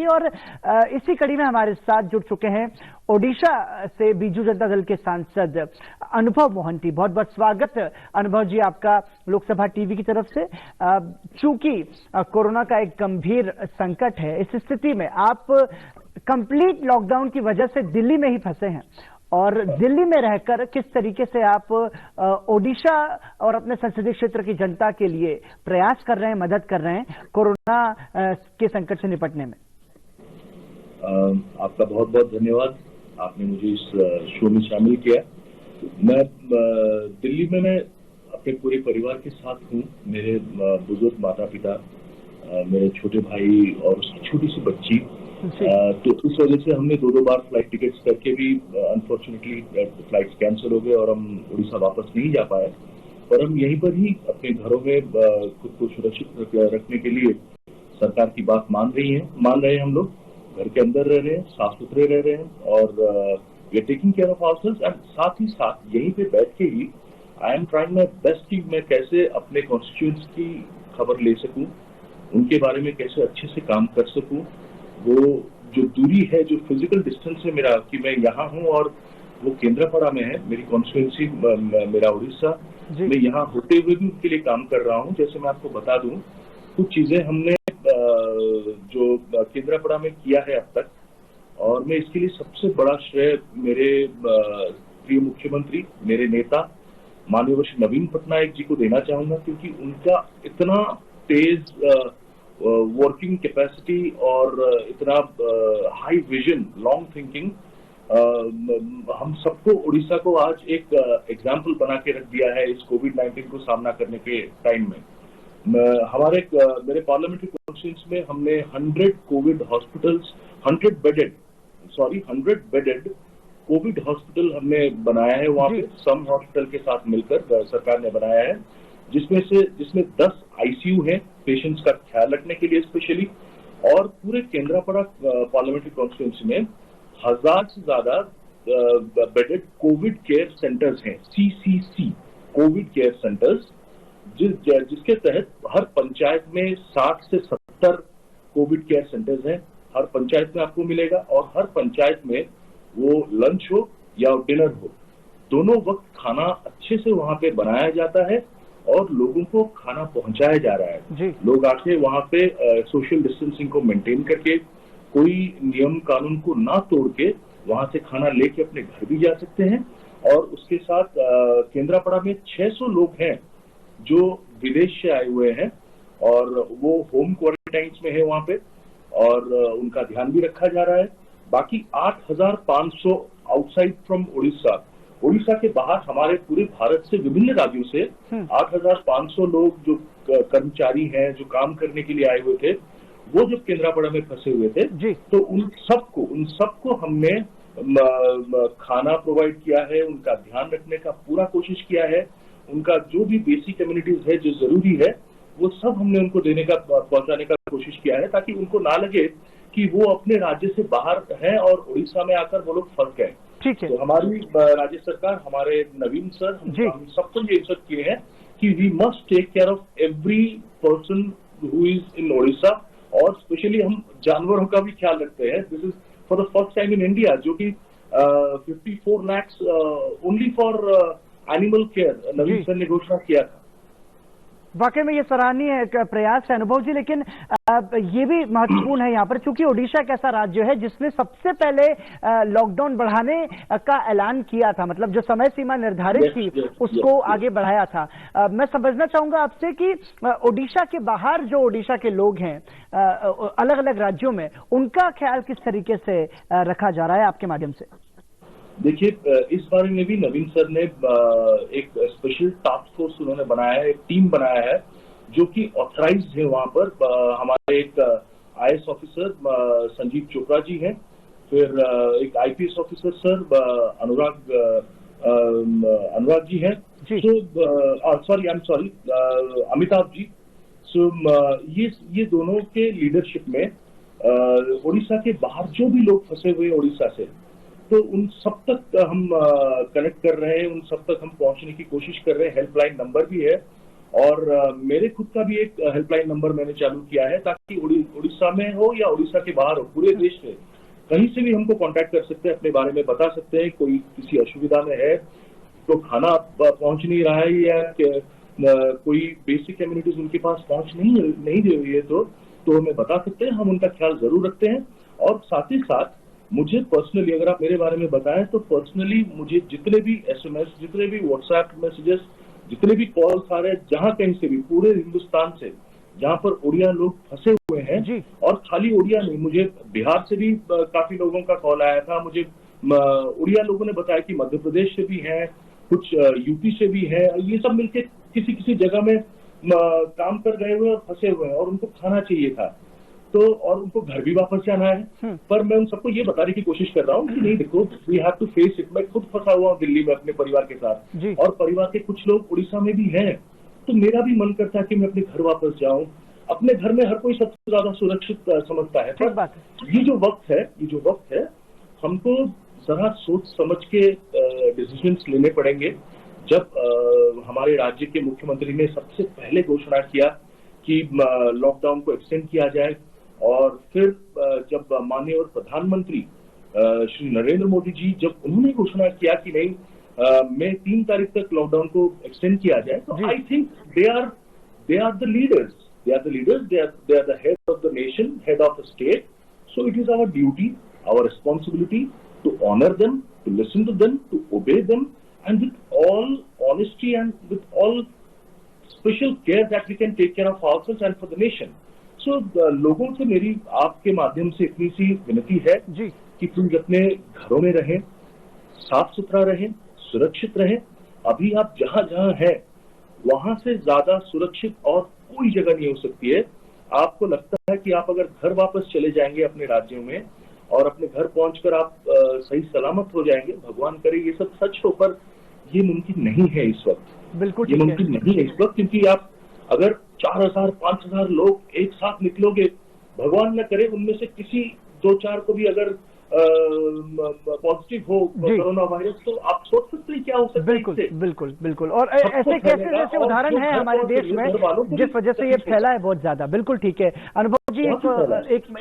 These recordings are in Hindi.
और इसी कड़ी में हमारे साथ जुड़ चुके हैं ओडिशा से बीजू जनता दल के सांसद अनुभव मोहंती। बहुत बहुत स्वागत अनुभव जी आपका लोकसभा टीवी की तरफ से। चूंकि कोरोना का एक गंभीर संकट है, इस स्थिति में आप कंप्लीट लॉकडाउन की वजह से दिल्ली में ही फंसे हैं और दिल्ली में रहकर किस तरीके से आप ओडिशा और अपने संसदीय क्षेत्र की जनता के लिए प्रयास कर रहे हैं, मदद कर रहे हैं कोरोना के संकट से निपटने में। आपका बहुत बहुत धन्यवाद, आपने मुझे इस शो में शामिल किया। मैं दिल्ली में मैं अपने पूरे परिवार के साथ हूँ। मेरे बुजुर्ग माता पिता, मेरे छोटे भाई और उसकी छोटी सी बच्ची। तो इस वजह से हमने दो बार फ्लाइट टिकट्स करके भी अनफॉर्चुनेटली फ्लाइट्स कैंसिल हो गए और हम उड़ीसा वापस नहीं जा पाए। और हम यहीं पर ही अपने घरों में खुद को सुरक्षित रखने के लिए सरकार की बात मान रहे हैं। हम लोग घर के अंदर रह रहे हैं, साफ सुथरे रह रहे हैं और we are taking care of ourselves. And साथ ही साथ यहीं पे बैठ के ही I am trying my best कि मैं कैसे अपने कॉन्स्टिट्यूएंट्स की खबर ले सकूं, उनके बारे में कैसे अच्छे से काम कर सकूं। वो जो दूरी है, जो फिजिकल डिस्टेंस है मेरा, कि मैं यहाँ हूँ और वो केंद्रापड़ा में है मेरी कॉन्स्टिट्यूएंसी, मेरा उड़ीसा, मैं यहाँ होते हुए भी उनके लिए काम कर रहा हूँ। जैसे मैं आपको बता दूं, कुछ चीजें हमने जो केंद्रापड़ा में किया है अब तक, और मैं इसके लिए सबसे बड़ा श्रेय मेरे प्रिय मुख्यमंत्री, मेरे नेता माननीय श्री नवीन पटनायक जी को देना चाहूंगा, क्योंकि उनका इतना तेज वर्किंग कैपेसिटी और इतना हाई विजन, लॉन्ग थिंकिंग हम सबको, उड़ीसा को आज एक एग्जाम्पल बना के रख दिया है इस कोविड-19 को सामना करने के टाइम में। मेरे पार्लियामेंट्री कॉन्स्टिट्यूएंसी में हमने 100 Covid hospitals, 100 bedded Covid hospital हमने बनाया है वहां पे, सम हॉस्पिटल के साथ मिलकर सरकार ने बनाया है, जिसमें 10 आईसीयू हैं पेशेंट्स का ख्याल रखने के लिए स्पेशली। और पूरे केंद्रापड़ा पार्लियामेंट्री कॉन्स्टिट्यूएंसी में 1000 से ज्यादा बेडेड कोविड केयर सेंटर्स हैं, CCC कोविड केयर सेंटर्स, जिसके तहत हर पंचायत में 60 से 70 कोविड केयर सेंटर्स हैं। हर पंचायत में आपको मिलेगा और हर पंचायत में वो लंच हो या डिनर हो, दोनों वक्त खाना अच्छे से वहां पे बनाया जाता है और लोगों को खाना पहुंचाया जा रहा है। लोग आके वहां पे सोशल डिस्टेंसिंग को मेंटेन करके, कोई नियम कानून को ना तोड़ के वहां से खाना लेके अपने घर भी जा सकते हैं। और उसके साथ केंद्रापड़ा में 600 लोग हैं जो विदेश से आए हुए हैं और वो होम क्वारंटाइन में है वहां पे, और उनका ध्यान भी रखा जा रहा है। बाकी 8500 आउटसाइड फ्रॉम उड़ीसा के बाहर हमारे पूरे भारत से, विभिन्न राज्यों से 8500 लोग जो कर्मचारी हैं, जो काम करने के लिए आए हुए थे, वो जब केंद्रापड़ा में फंसे हुए थे, तो उन सबको हमने खाना प्रोवाइड किया है, उनका ध्यान रखने का पूरा कोशिश किया है। उनका जो भी बेसिक कम्युनिटीज है, जो जरूरी है, वो सब हमने उनको पहुंचाने का कोशिश किया है, ताकि उनको ना लगे कि वो अपने राज्य से बाहर हैं और उड़ीसा में आकर वो लोग फंस गए। ठीक है। तो हमारी राज्य सरकार, हमारे नवीन सर, हम सबको ये इंस्ट्रक्ट किए हैं कि we must take care of every person who is in Orissa, और स्पेशली हम जानवरों का भी ख्याल रखते हैं। This is for the first time in India, जो कि 54 lakhs only for animal care Naveen sir ने घोषणा किया था। वाकई में ये सराहनीय प्रयास है अनुभव जी, लेकिन ये भी महत्वपूर्ण है यहाँ पर, चूंकि ओडिशा एक ऐसा राज्य है जिसने सबसे पहले लॉकडाउन बढ़ाने का ऐलान किया था, मतलब जो समय सीमा निर्धारित थी उसको आगे बढ़ाया था। मैं समझना चाहूंगा आपसे कि ओडिशा के बाहर जो ओडिशा के लोग हैं अलग अलग राज्यों में, उनका ख्याल किस तरीके से रखा जा रहा है आपके माध्यम से? देखिए, इस बारे में भी नवीन सर ने एक स्पेशल टास्क फोर्स उन्होंने बनाया है, एक टीम बनाया है जो कि ऑथराइज्ड है वहां पर। हमारे एक IAS ऑफिसर संजीव चोपड़ा जी हैं, फिर एक IPS officer sir Anurag ji हैं, अमिताभ जी। ये दोनों के लीडरशिप में उड़ीसा के बाहर जो भी लोग फंसे हुए उड़ीसा से, तो उन सब तक हम कनेक्ट कर रहे हैं, उन सब तक हम पहुंचने की कोशिश कर रहे हैं। हेल्पलाइन नंबर भी है और मेरे खुद का भी एक हेल्पलाइन नंबर मैंने चालू किया है, ताकि उड़ीसा में हो या उड़ीसा के बाहर हो, पूरे देश में कहीं से भी हमको कांटेक्ट कर सकते हैं, अपने बारे में बता सकते हैं। कोई किसी असुविधा में है, तो खाना पहुंच नहीं रहा है, या कोई बेसिक कम्युनिटीज उनके पास पहुंच नहीं दे रही है, तो हमें बता सकते हैं। हम उनका ख्याल जरूर रखते हैं। और साथ ही साथ मुझे पर्सनली, अगर आप मेरे बारे में बताएं, तो पर्सनली मुझे जितने भी SMS, जितने भी व्हाट्सएप मैसेजेस, जितने भी कॉल्स आ रहे हैं, जहां कहीं से भी, पूरे हिंदुस्तान से, जहां पर उड़िया लोग फंसे हुए हैं, और खाली उड़िया नहीं, मुझे बिहार से भी काफी लोगों का कॉल आया था। मुझे उड़िया लोगों ने बताया कि मध्य प्रदेश से भी हैं, कुछ यूपी से भी है। ये सब मिलके किसी किसी जगह में काम कर गए हुए और फंसे हुए हैं, और उनको खाना चाहिए था, तो और उनको घर भी वापस जाना है। पर मैं उन सबको ये बताने की कोशिश कर रहा हूँ कि नहीं, देखो, we have to face it. मैं खुद फंसा हुआ हूँ दिल्ली में अपने परिवार के साथ, और परिवार के कुछ लोग उड़ीसा में भी हैं। तो मेरा भी मन करता है कि मैं अपने घर वापस जाऊं। अपने घर में हर कोई सबसे ज्यादा सुरक्षित समझता है। पर ये जो वक्त है, हमको जरा सोच समझ के डिसीजंस लेने पड़ेंगे। जब हमारे राज्य के मुख्यमंत्री ने सबसे पहले घोषणा किया कि लॉकडाउन को एक्सटेंड किया जाए, और फिर जब माननीय प्रधानमंत्री श्री नरेंद्र मोदी जी, जब उन्होंने घोषणा किया कि नहीं, मई 3 तारीख तक लॉकडाउन को एक्सटेंड किया जाए, तो I think they are the leaders, they are the head of the nation, head of the state. So it is our duty, our responsibility to honor them, to listen to them, to obey them, and with all honesty and with all special care that we can take care of ourselves and for the nation. So लोगों से मेरी आपके माध्यम से इतनी सी विनती है कि प्लीज अपने घरों में रहें, साफ सुथरा रहें, सुरक्षित रहें। अभी आप जहां जहां हैं, वहां से ज्यादा सुरक्षित और कोई जगह नहीं हो सकती है। आपको लगता है कि आप अगर घर वापस चले जाएंगे अपने राज्यों में, और अपने घर पहुंचकर आप सही सलामत हो जाएंगे, भगवान करे ये सब सच हो, पर ये मुमकिन नहीं है इस वक्त। बिल्कुल ये मुमकिन नहीं है इस वक्त, क्योंकि आप अगर 4000 5000 लोग एक साथ निकलोगे, भगवान न करे उनमें से किसी 2-4 को भी अगर पॉजिटिव हो कोरोना वायरस, तो आप सोच सकते हैं क्या हो सकता है। बिल्कुल। और ऐसे कैसे जैसे उदाहरण है हमारे देश में जिस वजह से ये फैला है बहुत ज्यादा। बिल्कुल ठीक है अनुभव जी।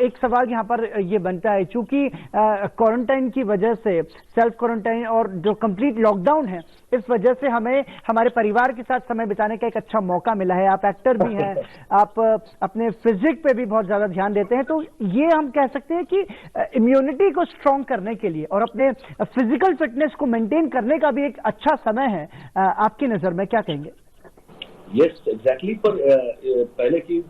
एक सवाल यहाँ पर ये बनता है, चूंकि क्वारंटाइन की वजह से, सेल्फ क्वारंटाइन और जो कंप्लीट लॉकडाउन है, इस वजह से हमें हमारे परिवार के साथ समय बिताने का एक अच्छा मौका मिला है। आप एक्टर भी हैं, आप अपने फिजिक पे भी बहुत ज्यादा ध्यान देते हैं, तो ये हम कह सकते हैं कि इम्यूनिटी को स्ट्रॉन्ग करने के लिए और अपने फिजिकल फिटनेस को मेंटेन करने का भी एक अच्छा समय है। आपकी नजर में क्या कहेंगे? Yes, exactly. पर पहले की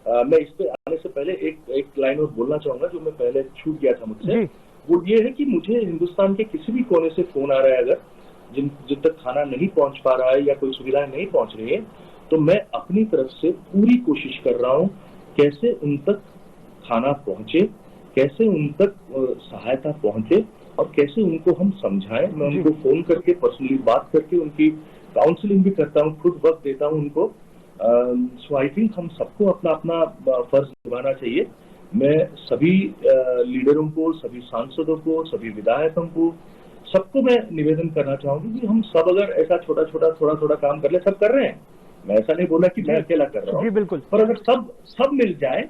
मैं इस पे आने से पहले एक लाइन और बोलना चाहूंगा, जो मैं पहले छूट गया था मुझसे। वो ये है कि मुझे हिंदुस्तान के किसी भी कोने से फोन आ रहा है, अगर जिन तक खाना नहीं पहुंच पा रहा है या कोई सुविधाएं नहीं पहुंच रही है, तो मैं अपनी तरफ से पूरी कोशिश कर रहा हूं कैसे उन तक खाना पहुंचे, कैसे उन तक सहायता पहुंचे, और कैसे उनको हम समझाएं। मैं उनको फोन करके पर्सनली बात करके उनकी काउंसलिंग भी करता हूं, खुद वक्त देता हूं उनको। सो आई थिंक हम सबको अपना अपना फर्ज निभाना चाहिए। मैं सभी लीडरों को, सभी सांसदों को, सभी विधायकों को, सबको मैं निवेदन करना चाहूंगी कि हम सब अगर ऐसा छोटा छोटा थोड़ा थोड़ा काम कर ले, सब कर रहे हैं, मैं ऐसा नहीं बोला कि मैं अकेला कर रहा हूँ, बिल्कुल, पर अगर सब मिल जाए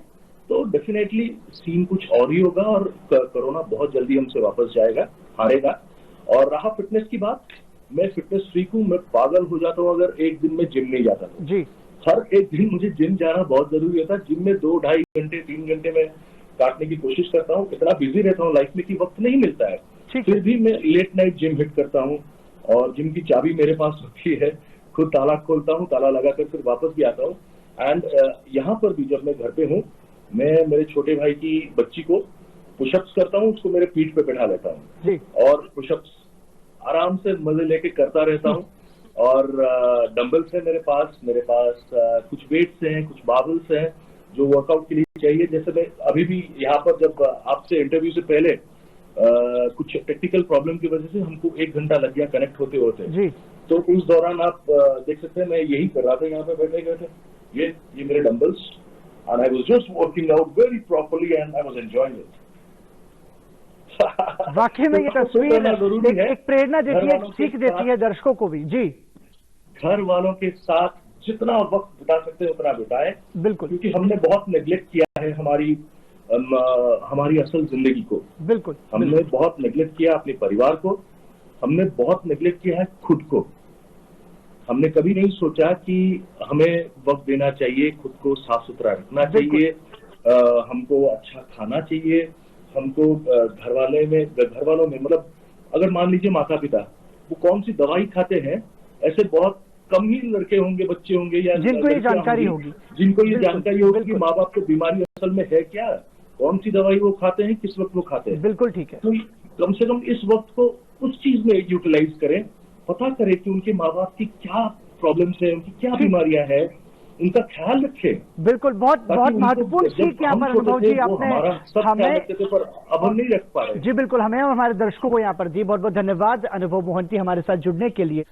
तो डेफिनेटली सीन कुछ और ही होगा, और कोरोना बहुत जल्दी हमसे वापस जाएगा, हारेगा। और रहा फिटनेस की बात, मैं फिटनेस फ्रीक हूँ, मैं पागल हो जाता हूँ अगर एक दिन में जिम नहीं जाता तो। हर एक दिन मुझे जिम जाना बहुत जरूरी होता है। जिम में 2-2.5 घंटे 3 घंटे में काटने की कोशिश करता हूँ। इतना बिजी रहता हूँ लाइफ में कि वक्त नहीं मिलता है, फिर भी मैं लेट नाइट जिम हिट करता हूँ, और जिम की चाबी मेरे पास होती है, खुद ताला खोलता हूँ, ताला लगाकर फिर वापस भी आता हूँ। एंड यहाँ पर भी जब मैं घर पे हूँ, मैं मेरे छोटे भाई की बच्ची को पुशअप्स करता हूँ, उसको मेरे पीठ पे बैठा लेता हूँ, और पुशअप्स आराम से मजे लेके करता रहता हूँ। और डंबल्स है मेरे पास कुछ वेट्स हैं, कुछ बाबल्स हैं जो वर्कआउट के लिए चाहिए। जैसे मैं अभी भी यहाँ पर जब आपसे इंटरव्यू से पहले कुछ टेक्निकल प्रॉब्लम की वजह से हमको 1 घंटा लग गया कनेक्ट होते होते, तो उस दौरान आप देख सकते हैं मैं यही कर रहा था, यहाँ पे बैठे ये मेरे dumbbells, and I was just working out very properly and I was enjoying it. वाकई में ये तस्वीर एक प्रेरणा देती है, सीख देती है दर्शकों को भी। जी, घर वालों के साथ जितना वक्त बिता सकते हैं उतना बिताएं, बिल्कुल क्योंकि हमने बहुत नेग्लेक्ट किया है हमारी असल जिंदगी को। बिल्कुल हमने बहुत नेग्लेक्ट किया अपने परिवार को, हमने बहुत नेग्लेक्ट किया है खुद को। हमने कभी नहीं सोचा कि हमें वक्त देना चाहिए, खुद को साफ सुथरा रखना चाहिए, हमको अच्छा खाना चाहिए, हमको घर वालों में मतलब अगर मान लीजिए माता पिता वो कौन सी दवाई खाते हैं, ऐसे बहुत कम ही लड़के होंगे, बच्चे होंगे या जिनको ये जानकारी होगी, जिनको ये जानकारी होगी कि माँ बाप को बीमारी असल में है क्या, कौन सी दवाई वो खाते हैं, किस वक्त वो खाते हैं। बिल्कुल ठीक है। तो कम से कम इस वक्त को उस चीज में यूटिलाइज करें, पता करें कि उनके माँ बाप की क्या प्रॉब्लम्स है, उनकी क्या बीमारियां हैं, उनका ख्याल रखें। बिल्कुल, बहुत महत्वपूर्ण सीख यहाँ पर अनुभव जी आपने हमें, पर अब हम नहीं रख पा रहे। जी बिल्कुल, हमें और हमारे दर्शकों को यहाँ पर दी। बहुत बहुत धन्यवाद अनुभव मोहंती हमारे साथ जुड़ने के लिए।